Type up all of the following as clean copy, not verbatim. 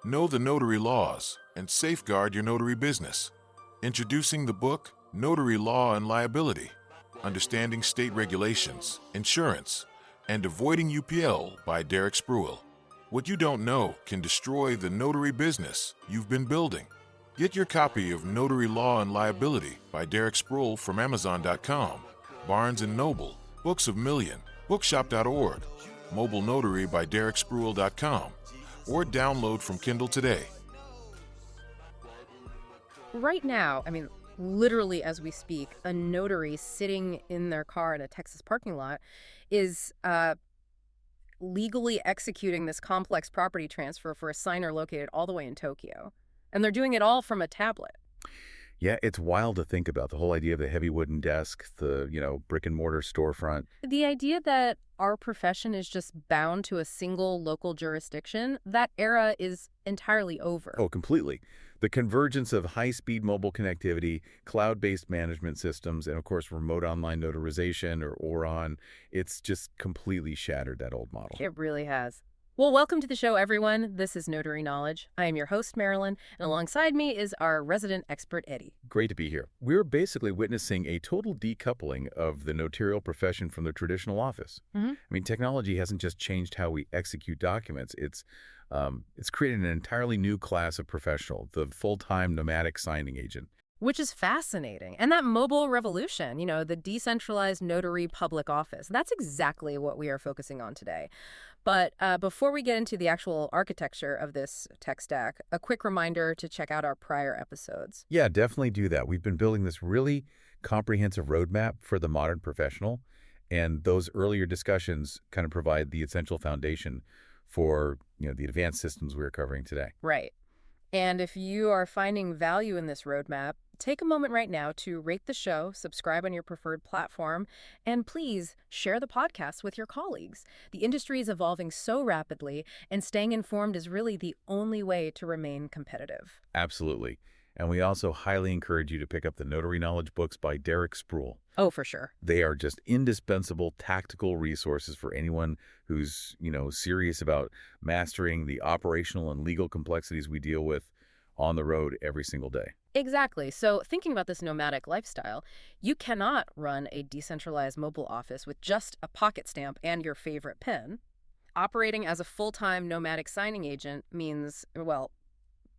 Know the notary laws and safeguard your notary business. Introducing the book, Notary Law and Liability, Understanding State Regulations, Insurance, and Avoiding UPL by Derrick Spruill. What you don't know can destroy the notary business you've been building. Get your copy of Notary Law and Liability by Derrick Spruill from Amazon.com, Barnes & Noble, Books of Million, Bookshop.org, Mobile Notary by DerrickSpruill.com, or download from Kindle today. Right now, literally as we speak, a notary sitting in their car in a Texas parking lot is legally executing this complex property transfer for a signer located all the way in Tokyo. And they're doing it all from a tablet. Yeah, it's wild to think about the whole idea of the heavy wooden desk, the, brick and mortar storefront. The idea that our profession is just bound to a single local jurisdiction, that era is entirely over. Oh, completely. The convergence of high-speed mobile connectivity, cloud-based management systems, and of course remote online notarization or ORON, it's just completely shattered that old model. It really has. Well, welcome to the show, everyone. This is Notary Knowledge. I am your host, Marylyn, and alongside me is our resident expert, Eddie. Great to be here. We're basically witnessing a total decoupling of the notarial profession from the traditional office. Technology hasn't just changed how we execute documents. It's created an entirely new class of professional, the full-time nomadic signing agent. Which is fascinating. And that mobile revolution, the decentralized notary public office, that's exactly what we are focusing on today. But before we get into the actual architecture of this tech stack, a quick reminder to check out our prior episodes. Yeah, definitely do that. We've been building this really comprehensive roadmap for the modern professional, and those earlier discussions kind of provide the essential foundation for the advanced systems we're covering today. Right. And if you are finding value in this roadmap, take a moment right now to rate the show, subscribe on your preferred platform, and please share the podcast with your colleagues. The industry is evolving so rapidly, and staying informed is really the only way to remain competitive. Absolutely. And we also highly encourage you to pick up the Notary Knowledge books by Derrick Spruill. Oh, for sure. They are just indispensable tactical resources for anyone who's, serious about mastering the operational and legal complexities we deal with on the road every single day. Exactly. So thinking about this nomadic lifestyle, you cannot run a decentralized mobile office with just a pocket stamp and your favorite pen. Operating as a full-time nomadic signing agent means,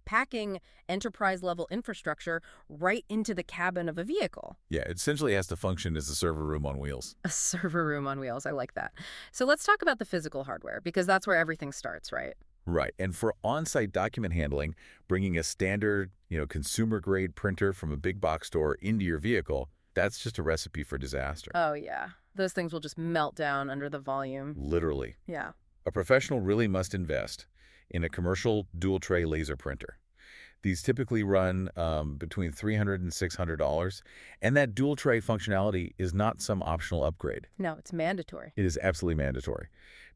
packing enterprise-level infrastructure right into the cabin of a vehicle. Yeah, it essentially has to function as a server room on wheels. A server room on wheels. I like that. So let's talk about the physical hardware, because that's where everything starts, right? Right. And for on-site document handling, bringing a standard, consumer-grade printer from a big box store into your vehicle, that's just a recipe for disaster. Oh, yeah. Those things will just melt down under the volume. Literally. Yeah. A professional really must invest in a commercial dual-tray laser printer. These typically run between $300 and $600, and that dual-tray functionality is not some optional upgrade. No, it's mandatory. It is absolutely mandatory,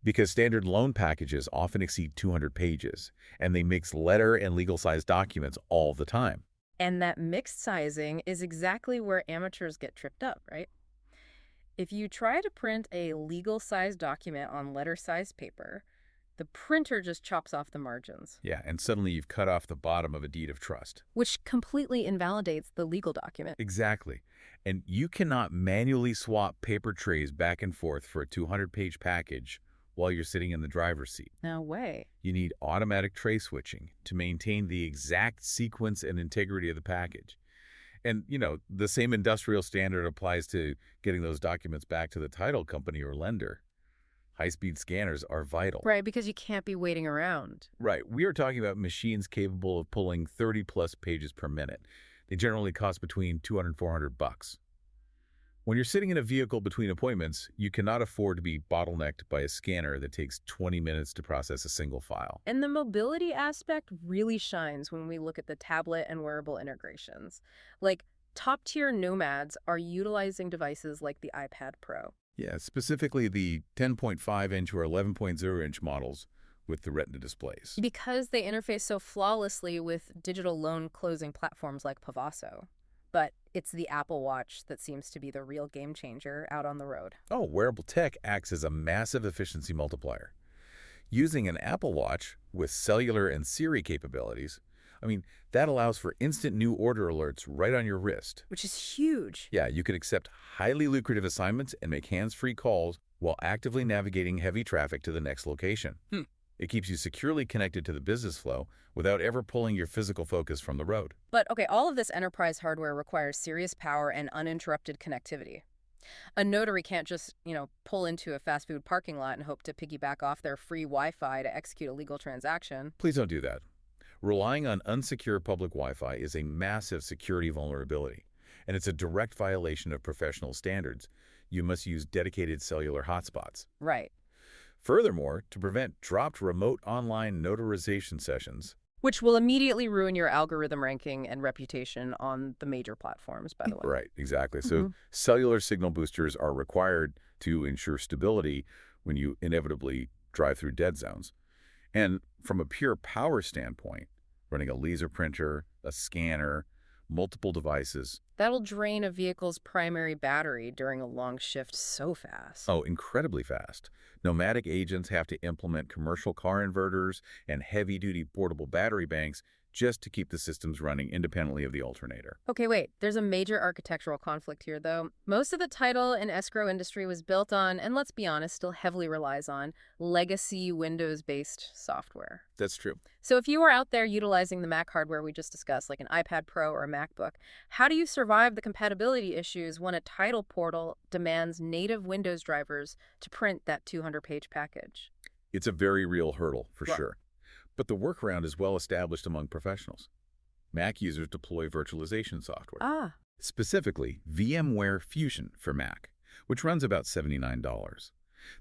because standard loan packages often exceed 200 pages, and they mix letter and legal-sized documents all the time. And that mixed sizing is exactly where amateurs get tripped up, right? If you try to print a legal-sized document on letter-sized paper, the printer just chops off the margins. Yeah, and suddenly you've cut off the bottom of a deed of trust. Which completely invalidates the legal document. Exactly. And you cannot manually swap paper trays back and forth for a 200-page package while you're sitting in the driver's seat. No way. You need automatic tray switching to maintain the exact sequence and integrity of the package. And, the same industrial standard applies to getting those documents back to the title company or lender. High-speed scanners are vital. Right, because you can't be waiting around. Right. We are talking about machines capable of pulling 30-plus pages per minute. They generally cost between $200 and $400. When you're sitting in a vehicle between appointments, you cannot afford to be bottlenecked by a scanner that takes 20 minutes to process a single file. And the mobility aspect really shines when we look at the tablet and wearable integrations. Like, top-tier nomads are utilizing devices like the iPad Pro. Yeah, specifically the 10.5-inch or 11.0-inch models with the Retina displays. Because they interface so flawlessly with digital loan closing platforms like Pavaso. But it's the Apple Watch that seems to be the real game changer out on the road. Oh, wearable tech acts as a massive efficiency multiplier. Using an Apple Watch, With cellular and Siri capabilities, that allows for instant new order alerts right on your wrist. Which is huge. Yeah, you can accept highly lucrative assignments and make hands-free calls while actively navigating heavy traffic to the next location. It keeps you securely connected to the business flow without ever pulling your physical focus from the road. But okay, all of this enterprise hardware requires serious power and uninterrupted connectivity. A notary can't just, pull into a fast food parking lot and hope to piggyback off their free Wi-Fi to execute a legal transaction. Please don't do that. Relying on unsecure public Wi-Fi is a massive security vulnerability, and it's a direct violation of professional standards. You must use dedicated cellular hotspots. Right. Furthermore, to prevent dropped remote online notarization sessions, Which will immediately ruin your algorithm ranking and reputation on the major platforms, by the way. right, exactly. So cellular signal boosters are required to ensure stability when you inevitably drive through dead zones. And from a pure power standpoint, running a laser printer, a scanner, multiple devices, That'll drain a vehicle's primary battery during a long shift so fast. oh, incredibly fast. Nomadic agents have to implement commercial car inverters and heavy-duty portable battery banks just to keep the systems running independently of the alternator. Okay, wait. There's a major architectural conflict here, though. Most of the title and escrow industry was built on, and let's be honest, still heavily relies on, legacy Windows-based software. That's true. So if you are out there utilizing the Mac hardware we just discussed, like an iPad Pro or a MacBook, how do you survive the compatibility issues when a title portal demands native Windows drivers to print that 200-page package? It's a very real hurdle, for Right. sure. But the workaround is well established among professionals. Mac users deploy virtualization software, Ah, specifically VMware Fusion for Mac, which runs about $79.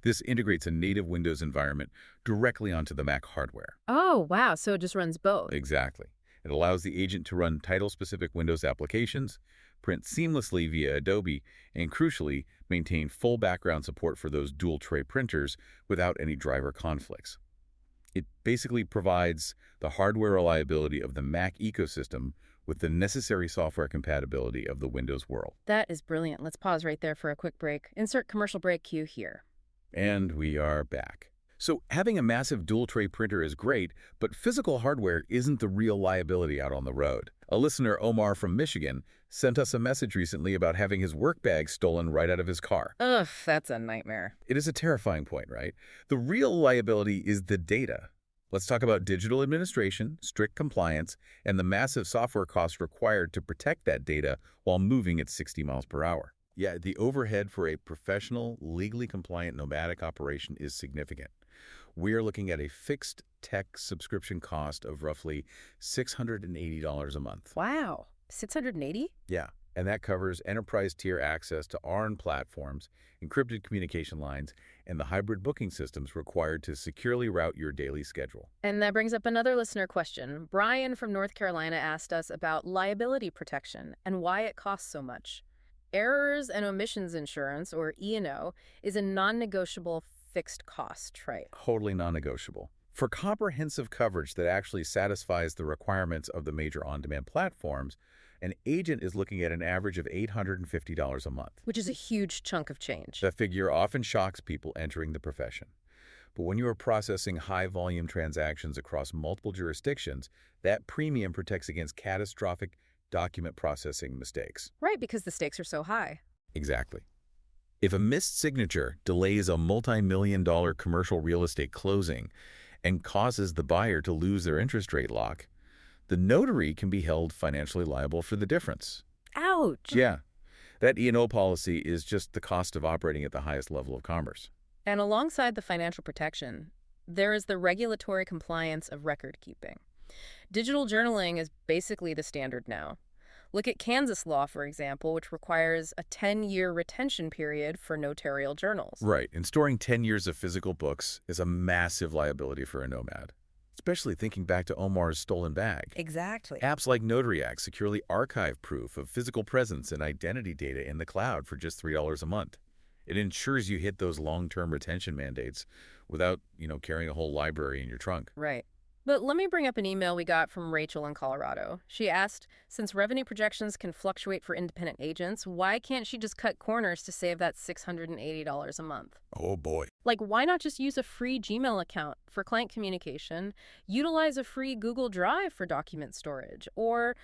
This integrates a native Windows environment directly onto the Mac hardware. oh, wow. So it just runs both. Exactly. It allows the agent to run title-specific Windows applications, print seamlessly via Adobe, and crucially, maintain full background support for those dual-tray printers without any driver conflicts. It basically provides the hardware reliability of the Mac ecosystem with the necessary software compatibility of the Windows world. That is brilliant. Let's pause right there for a quick break. Insert commercial break cue here. And we are back. So having a massive dual-tray printer is great, but physical hardware isn't the real liability out on the road. A listener, Omar from Michigan, sent us a message recently about having his work bag stolen right out of his car. Ugh, that's a nightmare. It is a terrifying point, right? The real liability is the data. Let's talk about digital administration, strict compliance, and the massive software costs required to protect that data while moving at 60 miles per hour. Yeah, the overhead for a professional, legally compliant nomadic operation is significant. We are looking at a fixed tech subscription cost of roughly $680 a month. Wow. 680? Yeah, and that covers enterprise-tier access to ARN platforms, encrypted communication lines, and the hybrid booking systems required to securely route your daily schedule. And that brings up another listener question. Brian from North Carolina asked us about liability protection and why it costs so much. Errors and omissions insurance, or E&O, is a non-negotiable fixed cost, right? Totally non-negotiable. For comprehensive coverage that actually satisfies the requirements of the major on-demand platforms, an agent is looking at an average of $850 a month. Which is a huge chunk of change. That figure often shocks people entering the profession. But when you are processing high-volume transactions across multiple jurisdictions, that premium protects against catastrophic document processing mistakes. Right, because the stakes are so high. Exactly. If a missed signature delays a multi-million-dollar commercial real estate closing and causes the buyer to lose their interest rate lock, the notary can be held financially liable for the difference. Ouch! Yeah, that E&O policy is just the cost of operating at the highest level of commerce. And alongside the financial protection, there is the regulatory compliance of record keeping. Digital journaling is basically the standard now. Look at Kansas law, for example, which requires a 10-year retention period for notarial journals. Right, and storing 10 years of physical books is a massive liability for a nomad, especially thinking back to Omar's stolen bag. Exactly. Apps like Notary securely archive proof of physical presence and identity data in the cloud for just $3 a month. It ensures you hit those long-term retention mandates without, carrying a whole library in your trunk. Right. But let me bring up an email we got from Rachel in Colorado. She asked, since revenue projections can fluctuate for independent agents, why can't she just cut corners to save that $680 a month? Oh boy. Like, why not just use a free Gmail account for client communication, utilize a free Google Drive for document storage, or,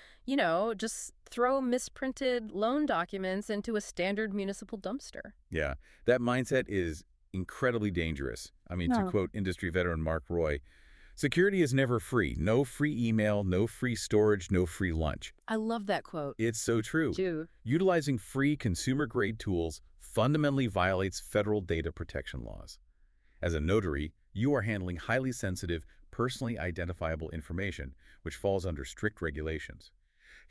just throw misprinted loan documents into a standard municipal dumpster? Yeah, that mindset is incredibly dangerous. I mean, to No. quote industry veteran Mark Roy, security is never free. No free email, no free storage, no free lunch. I love that quote. It's so true. Too. Utilizing free consumer-grade tools fundamentally violates federal data protection laws. As a notary, you are handling highly sensitive, personally identifiable information, which falls under strict regulations.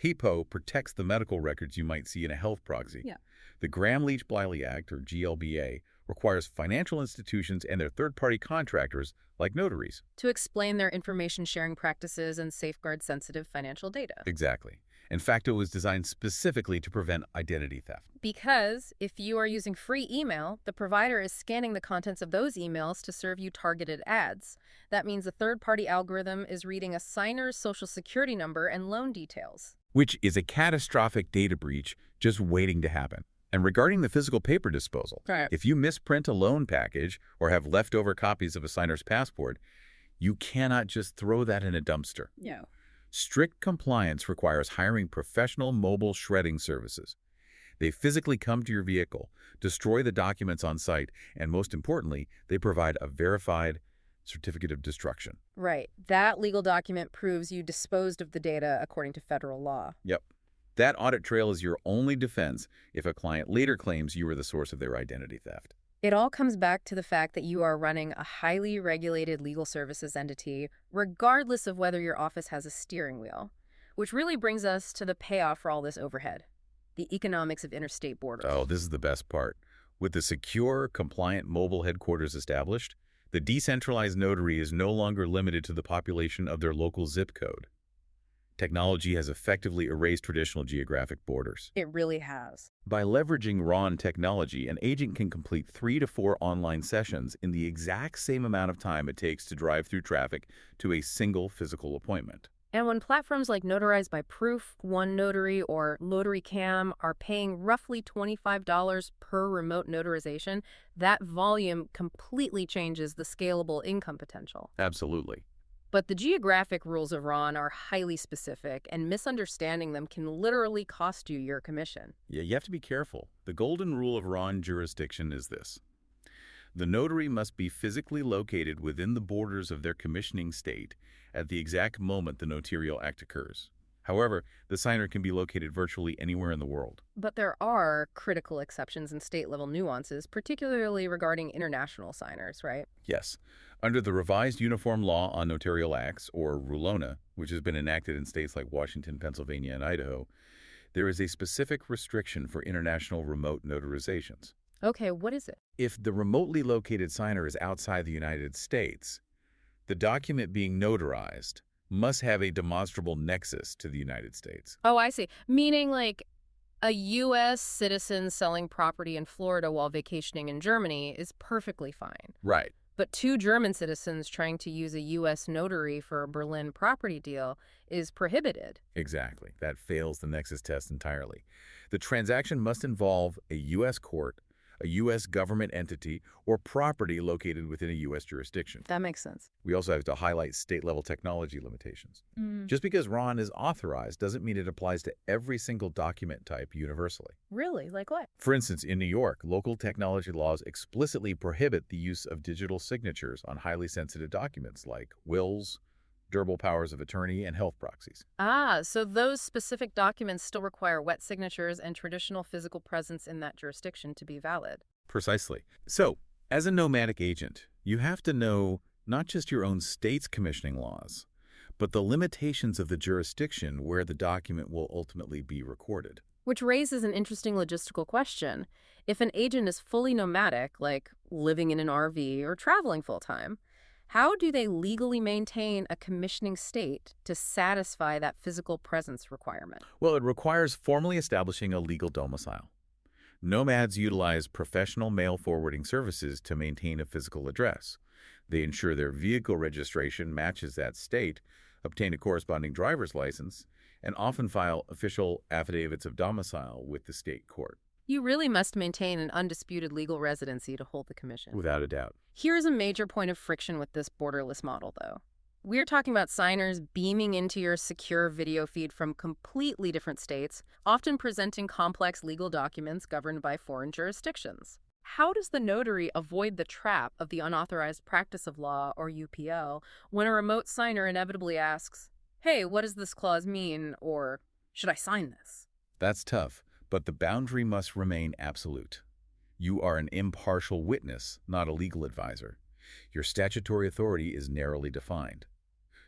HIPAA protects the medical records you might see in a health proxy. Yeah. The Gramm-Leach-Bliley Act, or GLBA, requires financial institutions and their third-party contractors, like notaries. To explain their information sharing practices and safeguard sensitive financial data. Exactly. In fact, it was designed specifically to prevent identity theft. Because if you are using free email, the provider is scanning the contents of those emails to serve you targeted ads. That means a third-party algorithm is reading a signer's social security number and loan details. Which is a catastrophic data breach just waiting to happen. And regarding the physical paper disposal, Right. if you misprint a loan package or have leftover copies of a signer's passport, you cannot just throw that in a dumpster. Yeah. Strict compliance requires hiring professional mobile shredding services. They physically come to your vehicle, destroy the documents on site, and most importantly, they provide a verified certificate of destruction. Right. That legal document proves you disposed of the data according to federal law. Yep. That audit trail is your only defense if a client later claims you were the source of their identity theft. It all comes back to the fact that you are running a highly regulated legal services entity, regardless of whether your office has a steering wheel. Which really brings us to the payoff for all this overhead, the economics of interstate borders. Oh, this is the best part. With the secure, compliant mobile headquarters established, the decentralized notary is no longer limited to the population of their local zip code. Technology has effectively erased traditional geographic borders. It really has. By leveraging RON technology, an agent can complete 3 to 4 online sessions in the exact same amount of time it takes to drive through traffic to a single physical appointment. And when platforms like Notarized by Proof, One Notary, or Notary Cam are paying roughly $25 per remote notarization, that volume completely changes the scalable income potential. Absolutely. But the geographic rules of RON are highly specific, and misunderstanding them can literally cost you your commission. Yeah, you have to be careful. The golden rule of RON jurisdiction is this. The notary must be physically located within the borders of their commissioning state at the exact moment the notarial act occurs. However, the signer can be located virtually anywhere in the world. But there are critical exceptions and state-level nuances, particularly regarding international signers, right? Yes. Under the Revised Uniform Law on Notarial Acts, or RULONA, which has been enacted in states like Washington, Pennsylvania, and Idaho, there is a specific restriction for international remote notarizations. Okay, what is it? If the remotely located signer is outside the United States, the document being notarized must have a demonstrable nexus to the United States. Oh, I see. Meaning like a U.S. citizen selling property in Florida while vacationing in Germany is perfectly fine. Right. But 2 German citizens trying to use a U.S. notary for a Berlin property deal is prohibited. Exactly. That fails the nexus test entirely. The transaction must involve a U.S. court, a U.S. government entity, or property located within a U.S. jurisdiction. That makes sense. We also have to highlight state-level technology limitations. Just because RON is authorized doesn't mean it applies to every single document type universally. Really? Like what? For instance, in New York, local technology laws explicitly prohibit the use of digital signatures on highly sensitive documents like wills, durable powers of attorney, and health proxies. Ah, so those specific documents still require wet signatures and traditional physical presence in that jurisdiction to be valid. Precisely. So, as a nomadic agent, you have to know not just your own state's commissioning laws, but the limitations of the jurisdiction where the document will ultimately be recorded. Which raises an interesting logistical question. If an agent is fully nomadic, like living in an RV or traveling full-time, how do they legally maintain a commissioning state to satisfy that physical presence requirement? Well, it requires formally establishing a legal domicile. Nomads utilize professional mail forwarding services to maintain a physical address. They ensure their vehicle registration matches that state, obtain a corresponding driver's license, and often file official affidavits of domicile with the state court. You really must maintain an undisputed legal residency to hold the commission. Without a doubt. Here's a major point of friction with this borderless model, though. We're talking about signers beaming into your secure video feed from completely different states, often presenting complex legal documents governed by foreign jurisdictions. How does the notary avoid the trap of the unauthorized practice of law, or UPL, when a remote signer inevitably asks, "Hey, what does this clause mean?" or "Should I sign this?" That's tough, but the boundary must remain absolute. You are an impartial witness, not a legal advisor. Your statutory authority is narrowly defined.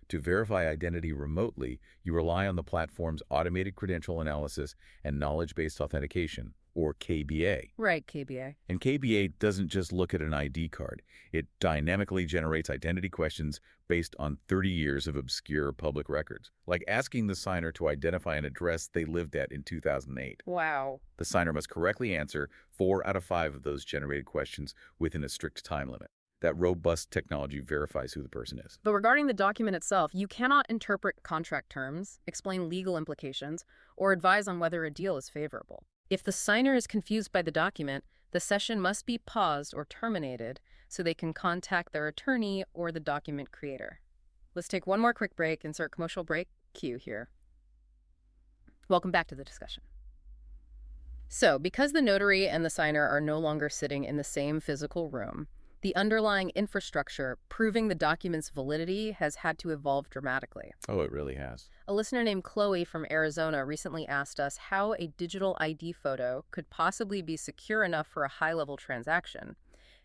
To verify identity remotely, you rely on the platform's automated credential analysis and knowledge-based authentication, or KBA. Right, KBA. And KBA doesn't just look at an ID card. It dynamically generates identity questions based on 30 years of obscure public records, like asking the signer to identify an address they lived at in 2008. Wow. The signer must correctly answer 4 out of 5 of those generated questions within a strict time limit. That robust technology verifies who the person is. But regarding the document itself, you cannot interpret contract terms, explain legal implications, or advise on whether a deal is favorable. If the signer is confused by the document, the session must be paused or terminated so they can contact their attorney or the document creator. Let's take one more quick break, insert commercial break cue here. Welcome back to the discussion. So, because the notary and the signer are no longer sitting in the same physical room, the underlying infrastructure proving the document's validity has had to evolve dramatically. Oh, it really has. A listener named Chloe from Arizona recently asked us how a digital ID photo could possibly be secure enough for a high-level transaction.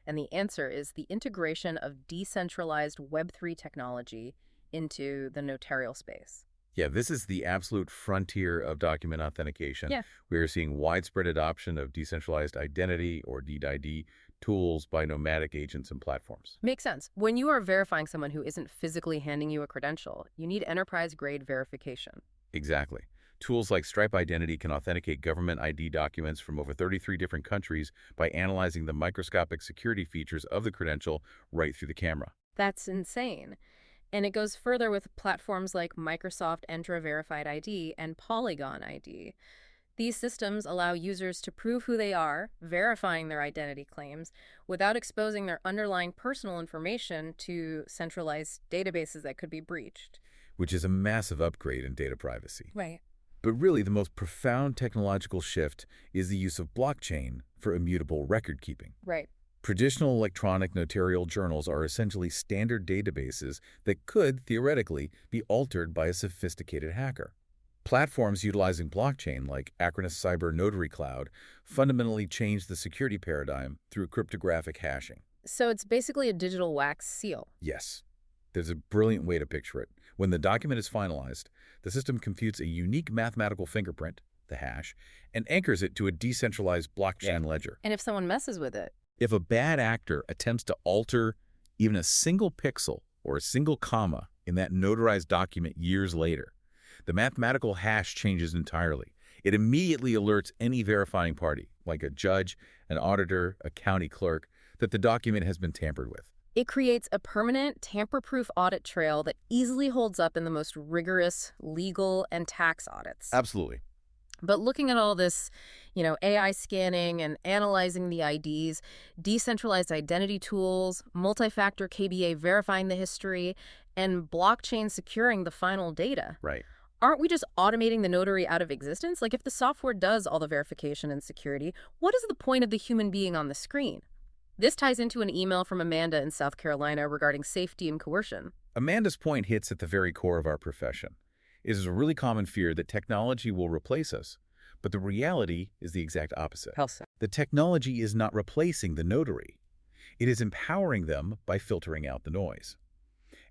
And the answer is the integration of decentralized Web3 technology into the notarial space. Yeah, this is the absolute frontier of document authentication. Yeah. We are seeing widespread adoption of decentralized identity, or DID, tools by nomadic agents and platforms. Makes sense. When you are verifying someone who isn't physically handing you a credential, you need enterprise-grade verification. Exactly. Tools like Stripe Identity can authenticate government ID documents from over 33 different countries by analyzing the microscopic security features of the credential right through the camera. That's insane. And it goes further with platforms like Microsoft Entra Verified ID and Polygon ID. These systems allow users to prove who they are, verifying their identity claims, without exposing their underlying personal information to centralized databases that could be breached. Which is a massive upgrade in data privacy. Right. But really, the most profound technological shift is the use of blockchain for immutable record keeping. Right. Traditional electronic notarial journals are essentially standard databases that could, theoretically, be altered by a sophisticated hacker. Platforms utilizing blockchain, like Acronis Cyber Notary Cloud, fundamentally change the security paradigm through cryptographic hashing. So it's basically a digital wax seal. Yes. There's a brilliant way to picture it. When the document is finalized, the system computes a unique mathematical fingerprint, the hash, and anchors it to a decentralized blockchain ledger. And if someone messes with it, If a bad actor attempts to alter even a single pixel or a single comma in that notarized document years later, the mathematical hash changes entirely. It immediately alerts any verifying party, like a judge, an auditor, a county clerk, that the document has been tampered with. it creates a permanent, tamper-proof audit trail that easily holds up in the most rigorous legal and tax audits. Absolutely. But looking at all this, AI scanning and analyzing the IDs, decentralized identity tools, multi-factor KBA verifying the history, and blockchain securing the final data, Right. aren't we just automating the notary out of existence? Like, if the software does all the verification and security, what is the point of the human being on the screen? This ties into an email from Amanda in South Carolina regarding safety and coercion. Amanda's point hits at the very core of our profession. It is a really common fear that technology will replace us, but the reality is the exact opposite. How so? The technology is not replacing the notary. It is empowering them by filtering out the noise.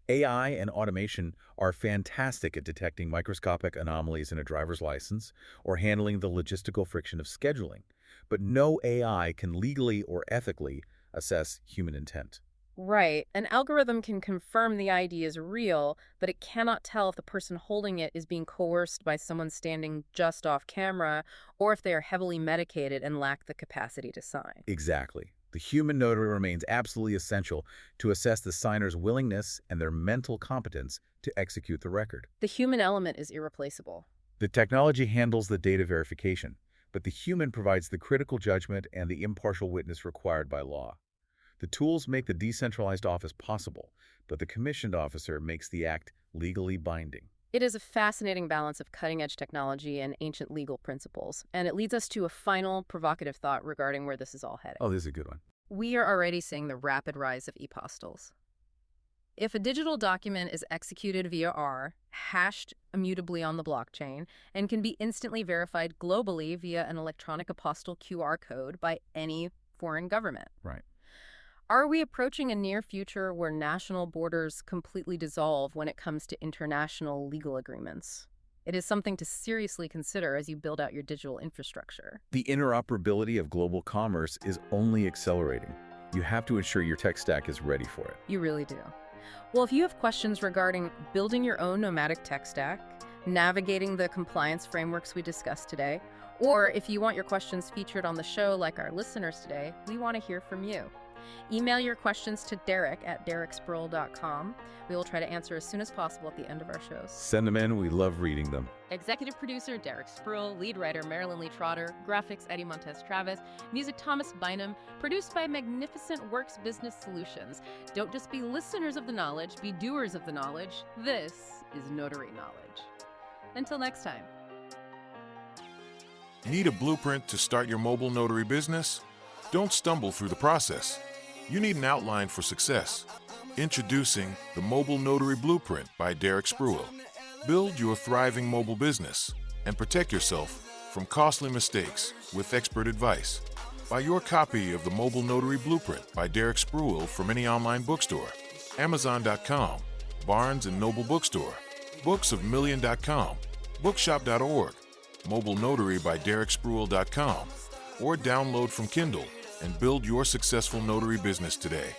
AI and automation are fantastic at detecting microscopic anomalies in a driver's license or handling the logistical friction of scheduling, but no AI can legally or ethically assess human intent. Right. An algorithm can confirm the ID is real, but it cannot tell if the person holding it is being coerced by someone standing just off camera or if they are heavily medicated and lack the capacity to sign. Exactly. The human notary remains absolutely essential to assess the signer's willingness and their mental competence to execute the record. The human element is irreplaceable. The technology handles the data verification, but the human provides the critical judgment and the impartial witness required by law. The tools make the decentralized office possible, but the commissioned officer makes the act legally binding. It is a fascinating balance of cutting-edge technology and ancient legal principles, and it leads us to a final provocative thought regarding where this is all heading. Oh, this is a good one. We are already seeing the rapid rise of e-apostils. If a digital document is executed via R, hashed immutably on the blockchain, and can be instantly verified globally via an electronic apostille QR code by any foreign government. Right. Are we approaching a near future where national borders completely dissolve when it comes to international legal agreements? It is something to seriously consider as you build out your digital infrastructure. The interoperability of global commerce is only accelerating. You have to ensure your tech stack is ready for it. You really do. Well, if you have questions regarding building your own nomadic tech stack, navigating the compliance frameworks we discussed today, or if you want your questions featured on the show like our listeners today, we want to hear from you. Email your questions to Derrick at derrickspruill.com. We will try to answer as soon as possible at the end of our shows. Send them in. We love reading them. Executive producer Derrick Spruill, lead writer Marylyn Trotter, graphics Eddie Montes Travis, music Thomas Bynum, produced by magnificent Workz Business Solutions. Don't just be listeners of the knowledge, be doers of the knowledge. This is Notary Knowledge. Until next time. Need a blueprint to start your mobile notary business? Don't stumble through the process. You need an outline for success. Introducing the Mobile Notary Blueprint by Derrick Spruill. Build your thriving mobile business and protect yourself from costly mistakes with expert advice. Buy your copy of the Mobile Notary Blueprint by Derrick Spruill from any online bookstore, Amazon.com, Barnes & Noble Bookstore, booksofmillion.com, bookshop.org, Mobile Notary by DerrickSpruill.com, or download from Kindle and build your successful notary business today.